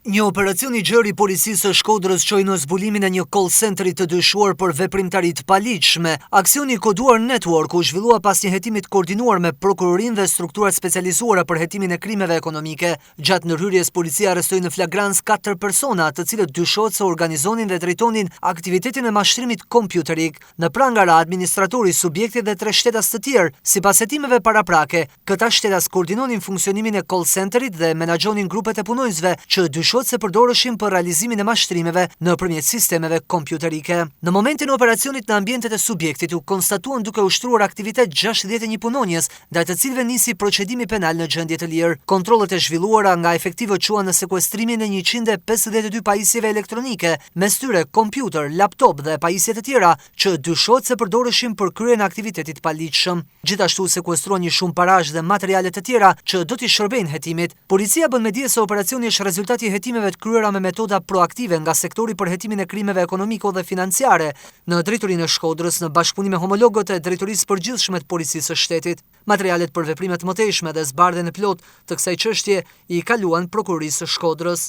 Një operacion i gjerë i policisë së Shkodrës çoi në zbulimin e një call centeri të dyshuar për veprimtari të paligjshme. Aksioni i koduar Network u zhvillua pas një hetimi të koordinuar me prokurorinë dhe strukturat specializuara për hetimin e krimeve ekonomike. Gjatë ndërhyrjes policia arrestoi në flagrancë 4 persona, të cilët dyshohet se organizonin dhe drejtonin aktivitetin e mashtrimit kompjuterik. Në prangara administratori, subjekti dhe 3 shtetas të tjerë. Sipas hetimeve paraprake, këta shtetas koordinonin funksionimin e call centerit dhe menaxhonin grupet e punonjësve që se përdoreshin për realizimin e mashtrimeve nëpërmjet sistemeve kompjuterike. Në momentin e operacionit në ambientet e subjektit u konstatuan duke ushtruar aktivitet 61 punonjës, ndaj të cilëve nisi procedimi penal në gjendje të lirë. Kontrollet e zhvilluara nga efektivët quan në sekuestrimin e 152 pajisjeve elektronike, mes tyre kompjuter, laptop dhe pajisje të tjera që dyshohet se përdoreshin për kryen e aktivitetit paligjshëm. Gjithashtu sekuestruan një shumë parash dhe materiale të tjera që do t'i shërbejnë hetimit. Policia bën me dije se operacioni është rezultati i hetimeve të kryera me metoda proaktive nga sektori për hetimin e krimeve ekonomiko dhe financiare në drejtorinë e Shkodrës në bashkëpunim me homologët e drejtorisë përgjithshme të policisë së shtetit. Materialet për veprimet mëtejshme dhe zbardhjen e plot të kësaj çështje i kaluan prokurorisë së Shkodrës.